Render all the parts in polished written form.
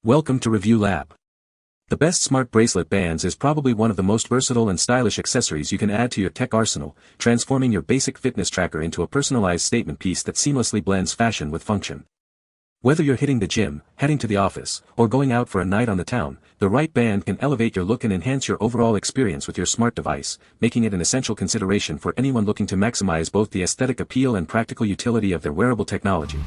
Welcome to Review Lab. The best smart bracelet bands is probably one of the most versatile and stylish accessories you can add to your tech arsenal, transforming your basic fitness tracker into a personalized statement piece that seamlessly blends fashion with function. Whether you're hitting the gym, heading to the office, or going out for a night on the town, the right band can elevate your look and enhance your overall experience with your smart device, making it an essential consideration for anyone looking to maximize both the aesthetic appeal and practical utility of their wearable technology.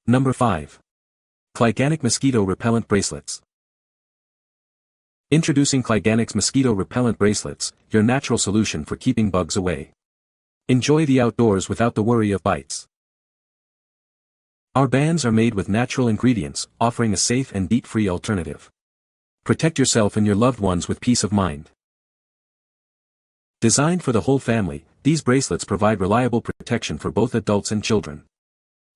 Number 5. Cliganic Mosquito Repellent Bracelets. Introducing Cliganic's Mosquito Repellent Bracelets, your natural solution for keeping bugs away. Enjoy the outdoors without the worry of bites. Our bands are made with natural ingredients, offering a safe and beat-free alternative. Protect yourself and your loved ones with peace of mind. Designed for the whole family, these bracelets provide reliable protection for both adults and children.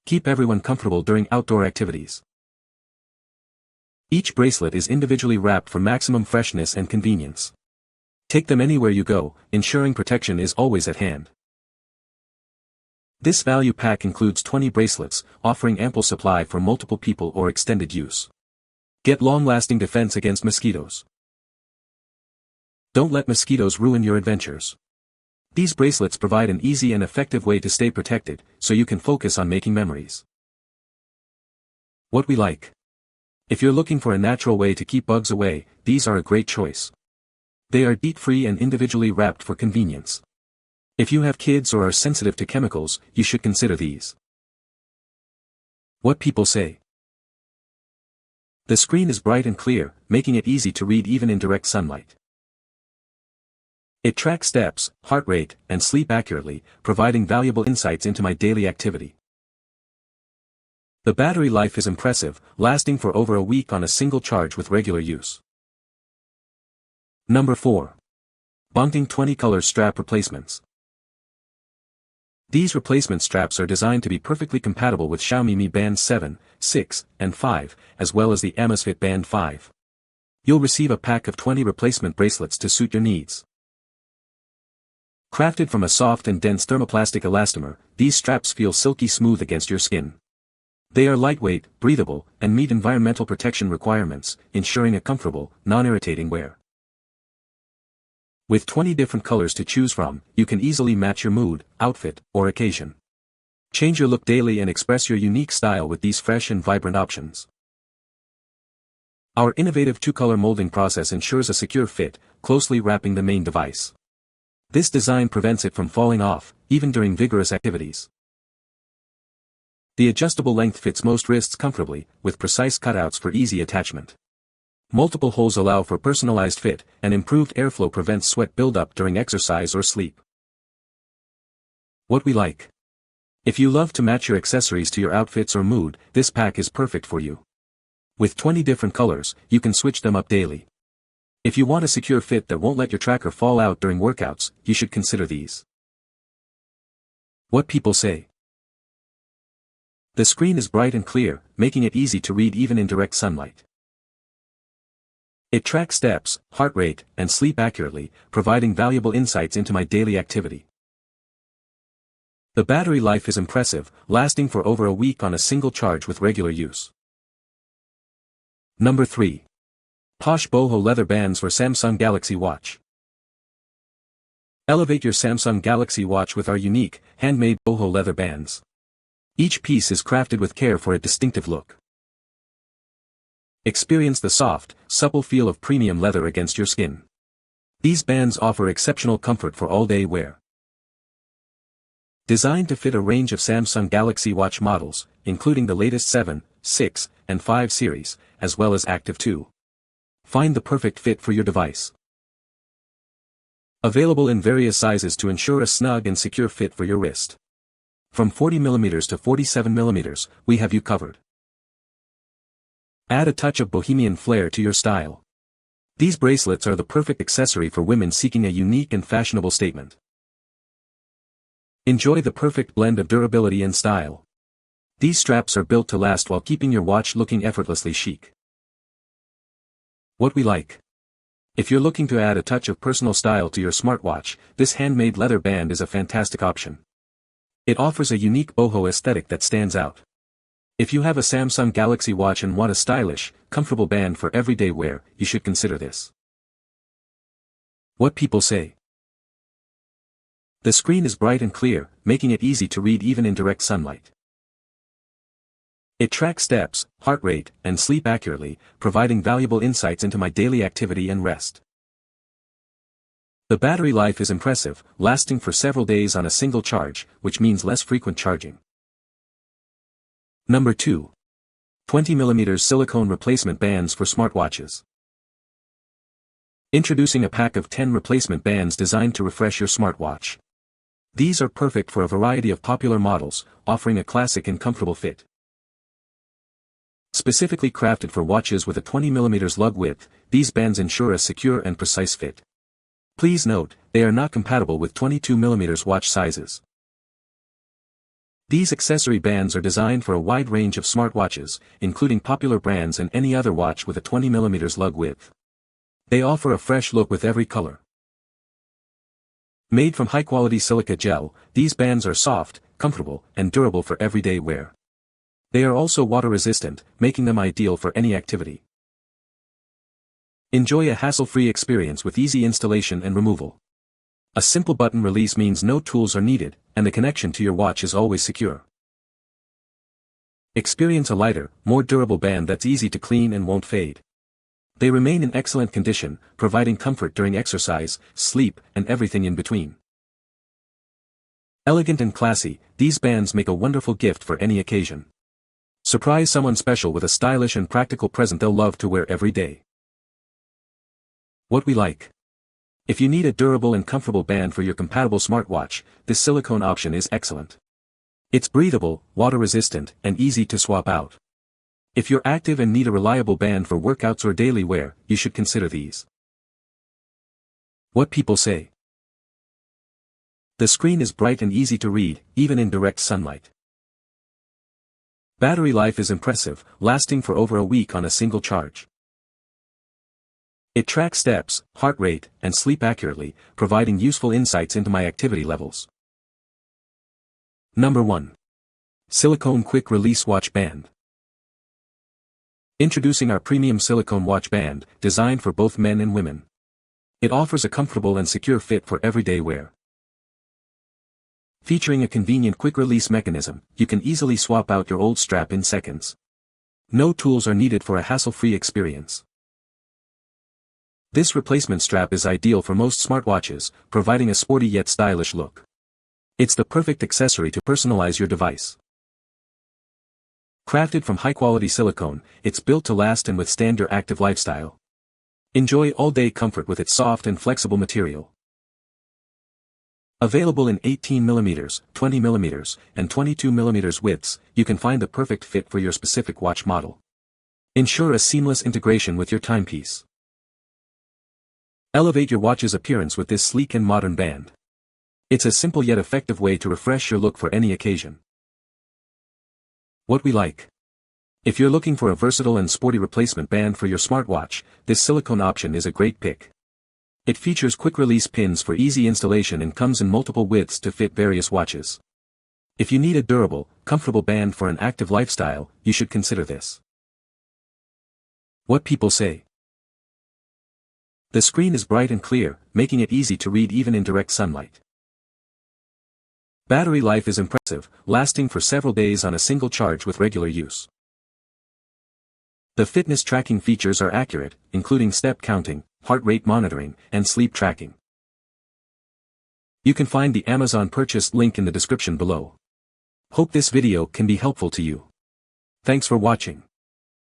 Keep everyone comfortable during outdoor activities. Each bracelet is individually wrapped for maximum freshness and convenience. Take them anywhere you go, ensuring protection is always at hand. This value pack includes 20 bracelets, offering ample supply for multiple people or extended use. Get long-lasting defense against mosquitoes. Don't let mosquitoes ruin your adventures. These bracelets provide an easy and effective way to stay protected, so you can focus on making memories. What we like. If you're looking for a natural way to keep bugs away, these are a great choice. They are DEET-free and individually wrapped for convenience. If you have kids or are sensitive to chemicals, you should consider these. What people say. The screen is bright and clear, making it easy to read even in direct sunlight. It tracks steps, heart rate, and sleep accurately, providing valuable insights into my daily activity. The battery life is impressive, lasting for over a week on a single charge with regular use. Number 4. BANGTING 20 Color Strap Replacements. These replacement straps are designed to be perfectly compatible with Xiaomi Mi Band 7, 6, and 5, as well as the Amazfit Band 5. You'll receive a pack of 20 replacement bracelets to suit your needs. Crafted from a soft and dense thermoplastic elastomer, these straps feel silky smooth against your skin. They are lightweight, breathable, and meet environmental protection requirements, ensuring a comfortable, non-irritating wear. With 20 different colors to choose from, you can easily match your mood, outfit, or occasion. Change your look daily and express your unique style with these fresh and vibrant options. Our innovative two-color molding process ensures a secure fit, closely wrapping the main device. This design prevents it from falling off, even during vigorous activities. The adjustable length fits most wrists comfortably, with precise cutouts for easy attachment. Multiple holes allow for personalized fit, and improved airflow prevents sweat buildup during exercise or sleep. What we like. If you love to match your accessories to your outfits or mood, this pack is perfect for you. With 20 different colors, you can switch them up daily. If you want a secure fit that won't let your tracker fall out during workouts, you should consider these. What people say. The screen is bright and clear, making it easy to read even in direct sunlight. It tracks steps, heart rate, and sleep accurately, providing valuable insights into my daily activity. The battery life is impressive, lasting for over a week on a single charge with regular use. Number 3. Posh Boho Leather Bands for Samsung Galaxy Watch. Elevate your Samsung Galaxy Watch with our unique, handmade Boho leather bands. Each piece is crafted with care for a distinctive look. Experience the soft, supple feel of premium leather against your skin. These bands offer exceptional comfort for all-day wear. Designed to fit a range of Samsung Galaxy Watch models, including the latest 7, 6, and 5 series, as well as Active 2. Find the perfect fit for your device. Available in various sizes to ensure a snug and secure fit for your wrist. From 40mm to 47mm, we have you covered. Add a touch of bohemian flair to your style. These bracelets are the perfect accessory for women seeking a unique and fashionable statement. Enjoy the perfect blend of durability and style. These straps are built to last while keeping your watch looking effortlessly chic. What we like. If you're looking to add a touch of personal style to your smartwatch, this handmade leather band is a fantastic option. It offers a unique boho aesthetic that stands out. If you have a Samsung Galaxy Watch and want a stylish, comfortable band for everyday wear, you should consider this. What people say. The screen is bright and clear, making it easy to read even in direct sunlight. It tracks steps, heart rate, and sleep accurately, providing valuable insights into my daily activity and rest. The battery life is impressive, lasting for several days on a single charge, which means less frequent charging. Number 2. 20mm silicone replacement bands for smartwatches. Introducing a pack of 10 replacement bands designed to refresh your smartwatch. These are perfect for a variety of popular models, offering a classic and comfortable fit. Specifically crafted for watches with a 20mm lug width, these bands ensure a secure and precise fit. Please note, they are not compatible with 22mm watch sizes. These accessory bands are designed for a wide range of smartwatches, including popular brands and any other watch with a 20mm lug width. They offer a fresh look with every color. Made from high-quality silica gel, these bands are soft, comfortable, and durable for everyday wear. They are also water-resistant, making them ideal for any activity. Enjoy a hassle-free experience with easy installation and removal. A simple button release means no tools are needed, and the connection to your watch is always secure. Experience a lighter, more durable band that's easy to clean and won't fade. They remain in excellent condition, providing comfort during exercise, sleep, and everything in between. Elegant and classy, these bands make a wonderful gift for any occasion. Surprise someone special with a stylish and practical present they'll love to wear every day. What we like. If you need a durable and comfortable band for your compatible smartwatch, this silicone option is excellent. It's breathable, water-resistant, and easy to swap out. If you're active and need a reliable band for workouts or daily wear, you should consider these. What people say. The screen is bright and easy to read, even in direct sunlight. Battery life is impressive, lasting for over a week on a single charge. It tracks steps, heart rate, and sleep accurately, providing useful insights into my activity levels. Number 1. Silicone Quick Release Watch Band. Introducing our premium silicone watch band, designed for both men and women. It offers a comfortable and secure fit for everyday wear. Featuring a convenient quick-release mechanism, you can easily swap out your old strap in seconds. No tools are needed for a hassle-free experience. This replacement strap is ideal for most smartwatches, providing a sporty yet stylish look. It's the perfect accessory to personalize your device. Crafted from high-quality silicone, it's built to last and withstand your active lifestyle. Enjoy all-day comfort with its soft and flexible material. Available in 18mm, 20mm, and 22mm widths, you can find the perfect fit for your specific watch model. Ensure a seamless integration with your timepiece. Elevate your watch's appearance with this sleek and modern band. It's a simple yet effective way to refresh your look for any occasion. What we like. If you're looking for a versatile and sporty replacement band for your smartwatch, this silicone option is a great pick. It features quick-release pins for easy installation and comes in multiple widths to fit various watches. If you need a durable, comfortable band for an active lifestyle, you should consider this. What people say. The screen is bright and clear, making it easy to read even in direct sunlight. Battery life is impressive, lasting for several days on a single charge with regular use. The fitness tracking features are accurate, including step counting, heart rate monitoring, and sleep tracking. You can find the Amazon purchase link in the description below. Hope this video can be helpful to you. Thanks for watching.